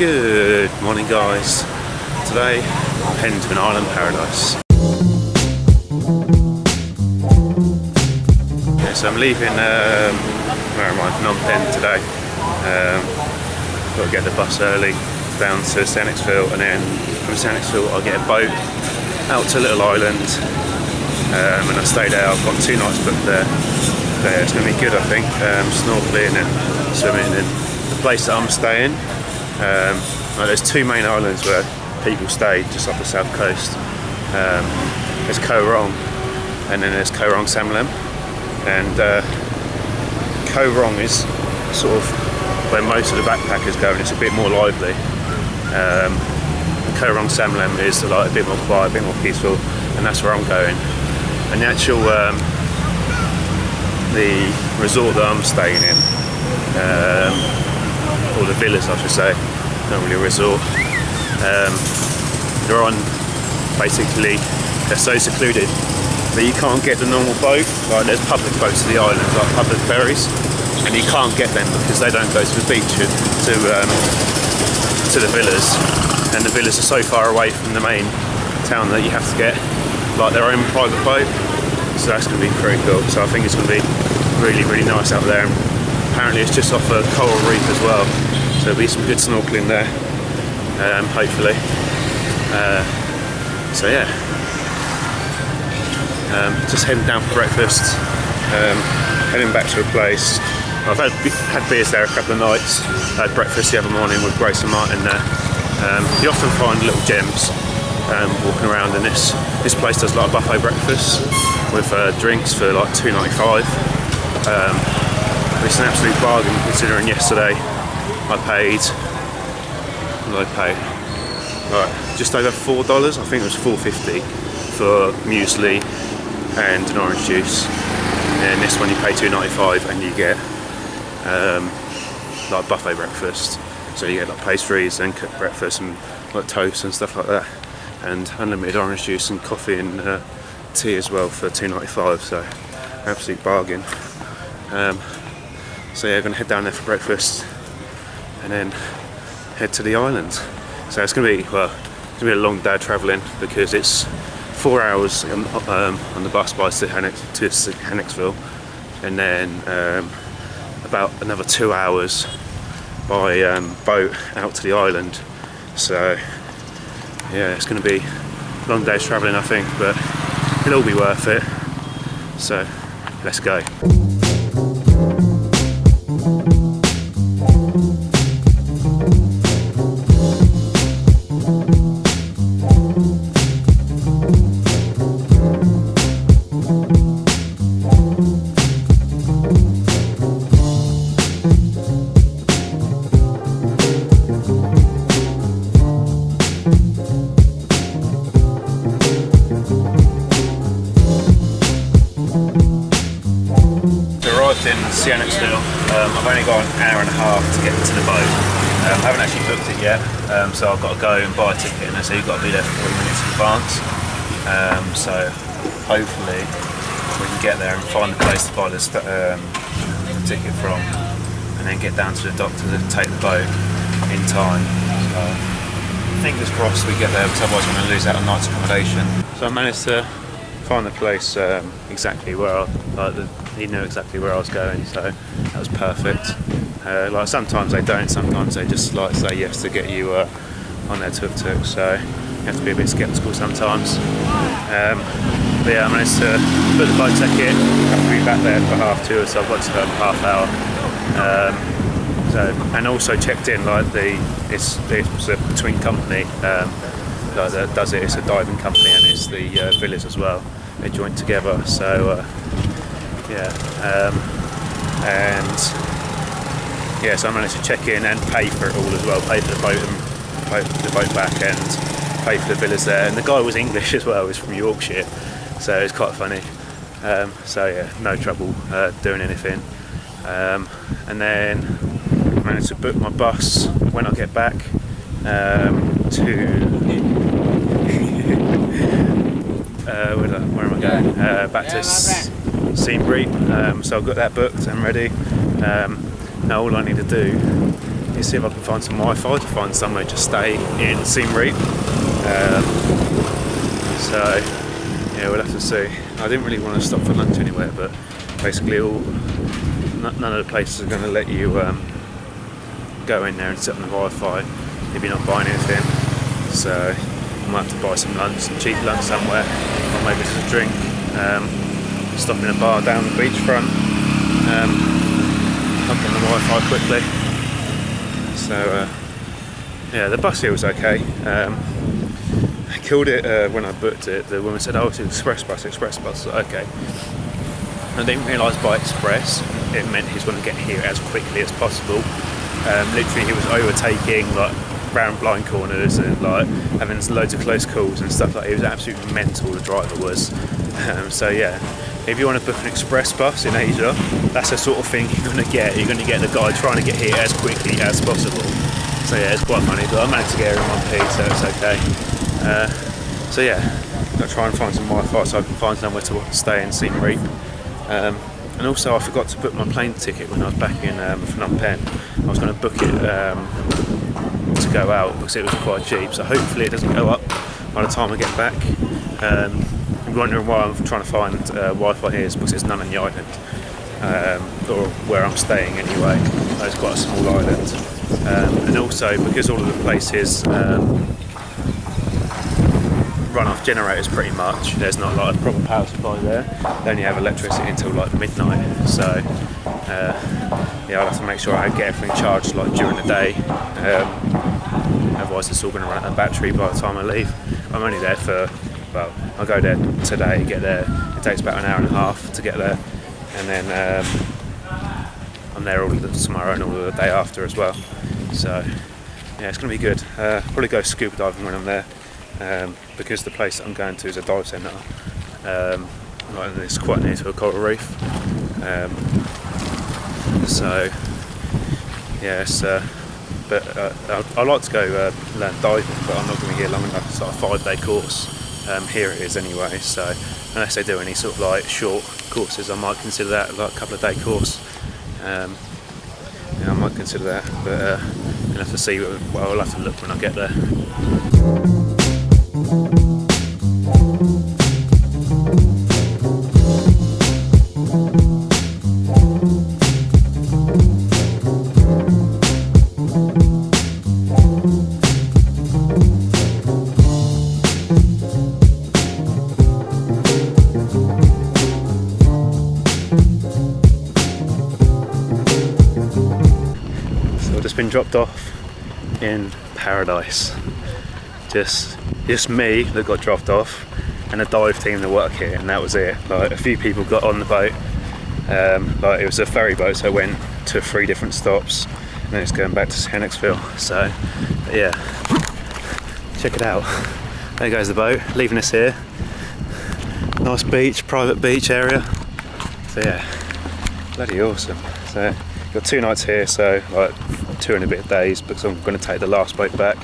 Good morning, guys. Today I'm heading to an island paradise. Yeah, so I'm leaving, where am I? Phnom Penh today. Got to get the bus early down to Sanixville, and then from Sanixville I'll get a boat out to a little island, and I'll stay there. I've got 2 nights booked there. It's going to be good, I think. Snorkeling and swimming in the place that I'm staying. There's 2 main islands where people stay just off the south coast. There's Koh Rong, and then there's Koh Rong Samlem. And Koh Rong is sort of where most of the backpackers go, and it's a bit more lively. Koh Rong Samlem is like a bit more quiet, a bit more peaceful, and that's where I'm going. And the actual the resort that I'm staying in, or the villas I should say, not really a resort, they're on, basically they're so secluded that you can't get the normal boat. Like there's public boats to the island, like public ferries, and you can't get them because they don't go to the beach, to the villas, and the villas are so far away from the main town that you have to get like their own private boat. So that's going to be pretty cool. So I think it's going to be really, really nice out there. And apparently it's just off a coral reef as well, so there'll be some good snorkeling there, hopefully. So yeah, just heading down for breakfast, heading back to a place. I've had beers there a couple of nights. I had breakfast the other morning with Grace and Martin there. You often find little gems walking around, and this place does like a buffet breakfast with drinks for like $2.95. It's an absolute bargain considering yesterday I paid, what did I pay? Right, just over $4. I think it was $4.50 for muesli and an orange juice. And this one you pay $2.95 and you get like buffet breakfast. So you get like pastries and cooked breakfast and like toast and stuff like that, and unlimited orange juice and coffee and tea as well for $2.95. So absolute bargain. So yeah, I'm going to head down there for breakfast and then head to the island. So it's going to be, well, it's going to be a long day travelling because it's 4 hours on the bus by to Sanixville, and then about another 2 hours by boat out to the island. So yeah, it's going to be a long day's travelling, I think, but it'll all be worth it. So let's go. In Sanixville, I've only got an hour and a half to get to the boat. I haven't actually booked it yet, so I've got to go and buy a ticket, and so you've got to be there 40 minutes in advance. So hopefully we can get there and find the place to buy the ticket from, and then get down to the dock to take the boat in time. So fingers crossed we get there, because otherwise I'm going to lose out on night's accommodation. So I managed to find the place exactly where he knew exactly where I was going, so that was perfect. Like sometimes they don't, sometimes they just like say yes to get you on their tuk-tuk, so you have to be a bit sceptical sometimes. But yeah, I managed to book the boat ticket. I have to be back there for 2:30, so I've got to go in half hour. So, and also checked in, like it's a between company that does it. It's a diving company, and it's the villas as well. They join together, so yeah, and yeah, so I managed to check in and pay for it all as well. Pay for the boat and the boat back, and pay for the villas there. And the guy was English as well. He was from Yorkshire, so it was quite funny. So yeah, no trouble doing anything. And then I managed to book my bus when I get back to where am I going? Back to Siem Reap. So I've got that booked and ready. Now all I need to do is see if I can find some Wi-Fi to find somewhere to stay in Siem Reap. So yeah, we'll have to see. I didn't really want to stop for lunch anywhere, but basically none of the places are going to let you go in there and sit on the Wi-Fi if you're not buying anything. So I might have to buy some lunch, some cheap lunch somewhere, or maybe just a drink. Stop in a bar down the beachfront, hop on the Wi-Fi quickly. So yeah, the bus here was okay. I killed it when I booked it. The woman said, "Oh, it's an express bus." Okay. I didn't realise by express it meant he's going to get here as quickly as possible. Literally, he was overtaking like round blind corners and like having loads of close calls and stuff like that. He was absolutely mental, the driver was. So yeah, if you want to book an express bus in Asia, that's the sort of thing you're going to get. You're going to get the guy trying to get here as quickly as possible. So yeah, it's quite funny, but I managed to get here in one piece, so it's okay. So yeah, I'll try and find some Wi-Fi so I can find somewhere to stay in Siem Reap. And also I forgot to book my plane ticket when I was back in Phnom Penh. I was going to book it to go out because it was quite cheap, so hopefully it doesn't go up by the time I get back. I'm wondering why I'm trying to find Wi-Fi here is because there's none on the island, or where I'm staying anyway. It's quite a small island, and also because all of the places run off generators pretty much. There's not like a proper power supply there. They only have electricity until like midnight. So yeah, I'll have to make sure I get everything charged like during the day. Otherwise, it's all going to run out of battery by the time I leave. I'm only there for, well, I'll go there today, get there. It takes about an hour and a half to get there, and then I'm there all tomorrow and all the day after as well. So yeah, it's going to be good. Probably go scuba diving when I'm there. Because the place that I'm going to is a dive centre, and it's quite near to a coral reef. So yes, but I'd like to go learn diving, but I'm not going to be here long enough. It's like a 5-day course. Here it is anyway. So unless they do any sort of like short courses, I might consider that like a couple of day course. Yeah, I might consider that, but I'll have to see. Well, I'll have to look when I get there. So I've just been dropped off in paradise. Just me that got dropped off and a dive team that work here, and that was it. Like a few people got on the boat. Like it was a ferry boat, so I went to 3 different stops and then it's going back to Sihanoukville. So yeah, check it out. There goes the boat, leaving us here. Nice beach, private beach area. So yeah, bloody awesome. So got 2 nights here, so like 2 and a bit days, because I'm going to take the last boat back.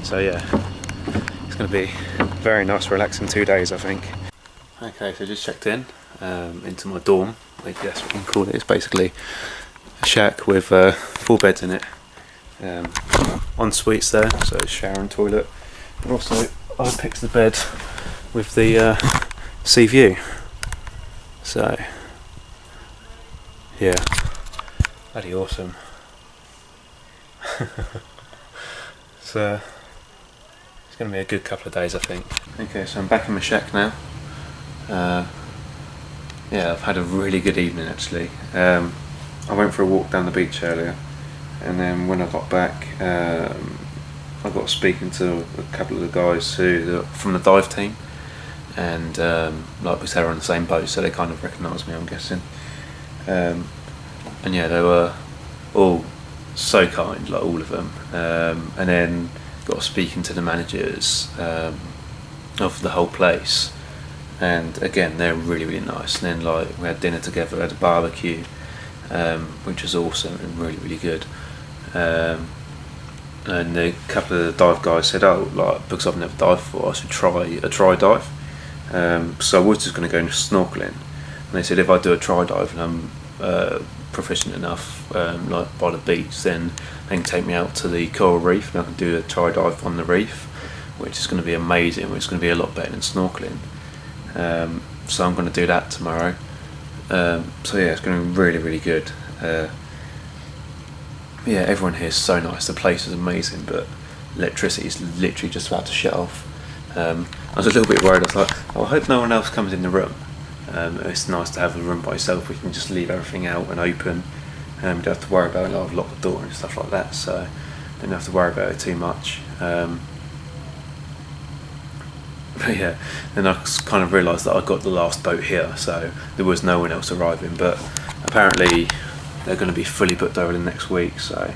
So yeah, it's going to be very nice, relaxing 2 days, I think. Okay, so just checked in into my dorm. I guess we can call it. It's basically a shack with 4 beds in it. En suites there, so shower and toilet. And also, I picked the bed with the sea view. So yeah, bloody awesome. So it's going to be a good couple of days, I think. Okay, so I'm back in my shack now. Yeah, I've had a really good evening actually. I went for a walk down the beach earlier, and then when I got back, I got speaking to a couple of the guys who from the dive team, and like because they were on the same boat, so they kind of recognised me, I'm guessing. And yeah, they were all so kind, like all of them. And then got speaking to the managers of the whole place, and again they're really, really nice. And then like we had dinner together, had a barbecue, which was awesome and really, really good. And a couple of the dive guys said, oh, like because I've never dived before, I should try a try dive. So I was just going to go snorkeling, and they said if I do a try dive and I'm proficient enough, like by the beach, then they can take me out to the coral reef and I can do a tri dive on the reef, which is going to be amazing. It's going to be a lot better than snorkeling. So I'm going to do that tomorrow. So yeah, it's going to be really, really good. Yeah, everyone here is so nice. The place is amazing, but electricity is literally just about to shut off. I was a little bit worried. I was like, I hope no one else comes in the room. It's nice to have a room by yourself. We can just leave everything out and open. You don't have to worry about it. I've locked the door and stuff like that, so don't have to worry about it too much. But yeah, then I kind of realised that I got the last boat here, so there was no one else arriving. But apparently they're going to be fully booked over the next week. So,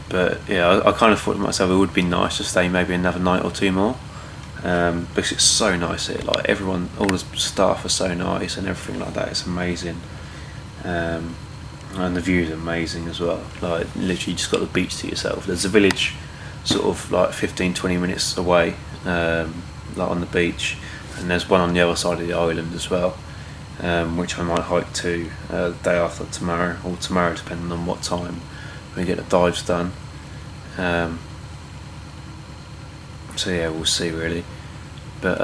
but yeah, I kind of thought to myself it would be nice to stay maybe another night or two more. Because it's so nice here, like everyone, all the staff are so nice and everything like that. It's amazing, and the view is amazing as well. Like literally just got the beach to yourself. There's a village sort of like 15-20 minutes away, like on the beach, and there's one on the other side of the island as well, which I might hike to the day after tomorrow, or tomorrow depending on what time we get the dives done. So yeah, we'll see really, but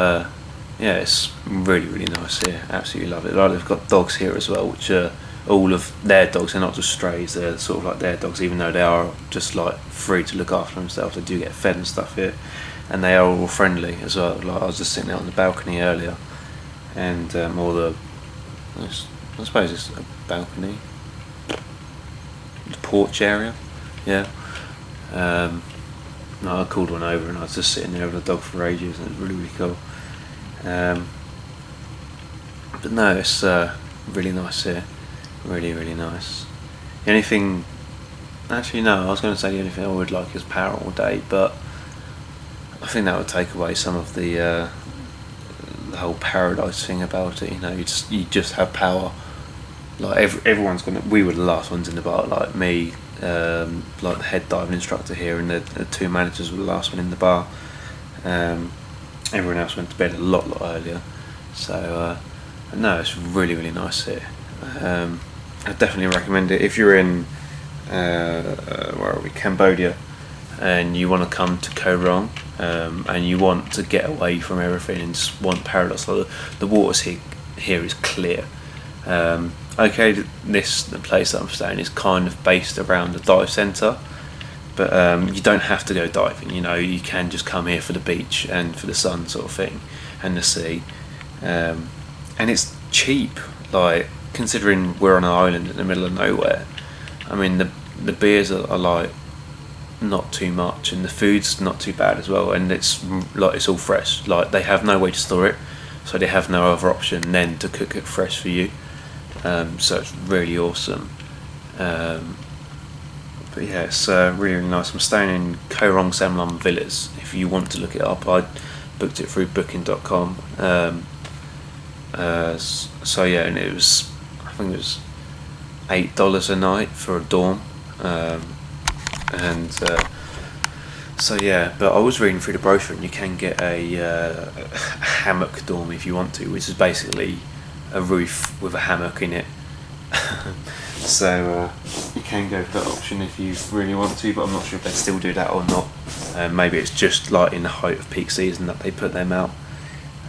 yeah, it's really, really nice here. Absolutely love it. Like they've got dogs here as well, which are all of their dogs. They're not just strays. They're sort of like their dogs, even though they are just like free to look after themselves. They do get fed and stuff here, and they are all friendly as well. Like I was just sitting out on the balcony earlier, and I suppose it's a balcony, the porch area, yeah. No, I called one over and I was just sitting there with a dog for ages, and it was really, really cool. But no, it's really nice here. Really, really nice. The only thing, actually no, I was going to say the only thing I would like is power all day, but I think that would take away some of the whole paradise thing about it. You know, you just have power. Like everyone's gonna. We were the last ones in the bar. Like me. Like the head diving instructor here and the two managers were the last one in the bar. Everyone else went to bed a lot earlier. So no, it's really, really nice here. I definitely recommend it if you're in where are we, Cambodia, and you want to come to Koh Rong, and you want to get away from everything and just want paradise. Like the waters here is clear. Okay, the place that I'm staying is kind of based around the dive centre, but you don't have to go diving. You know, you can just come here for the beach and for the sun sort of thing, and the sea, and it's cheap. Like considering we're on an island in the middle of nowhere, I mean the beers are like not too much, and the food's not too bad as well, and it's all fresh. Like they have no way to store it, so they have no other option than to cook it fresh for you. So it's really awesome. But yeah, it's really, really nice. I'm staying in Koh Rong Sam Lum Villas. If you want to look it up, I booked it through booking.com. So yeah, and I think it was $8 a night for a dorm. So yeah, but I was reading through the brochure, and you can get a hammock dorm if you want to, which is basically a roof with a hammock in it. So you can go for that option if you really want to, but I'm not sure if they still do that or not. Maybe it's just like in the height of peak season that they put them out.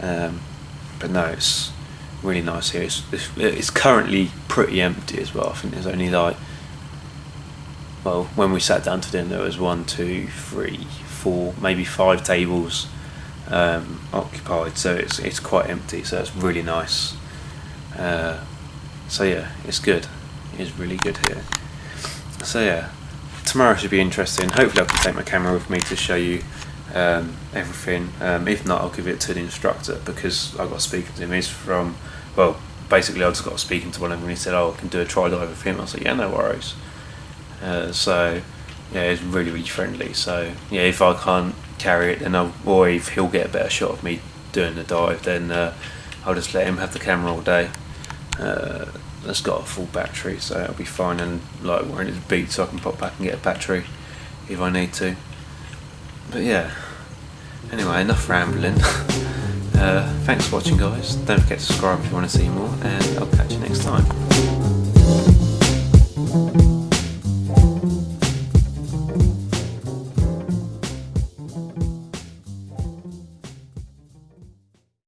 But no, it's really nice here. It's currently pretty empty as well. I think there's only like, well, when we sat down to dinner there was 1, 2, 3, 4, maybe 5 tables occupied, so it's quite empty, so it's really nice. So yeah, it's good. It's really good here. So yeah, tomorrow should be interesting. Hopefully I can take my camera with me to show you everything. If not, I'll give it to the instructor, because I got speaking to him. He's from, well, basically I just got speaking to one of them, and he said, oh, I can do a tri dive with him. I was like, yeah, no worries. So yeah, he's really, really friendly. So yeah, if I can't carry it, then or if he'll get a better shot of me doing the dive, then I'll just let him have the camera all day. It's got a full battery, so it'll be fine, and like we're in his beat, so I can pop back and get a battery if I need to. But yeah, anyway, enough rambling. Thanks for watching, guys. Don't forget to subscribe if you want to see more, and I'll catch you next time. Bye.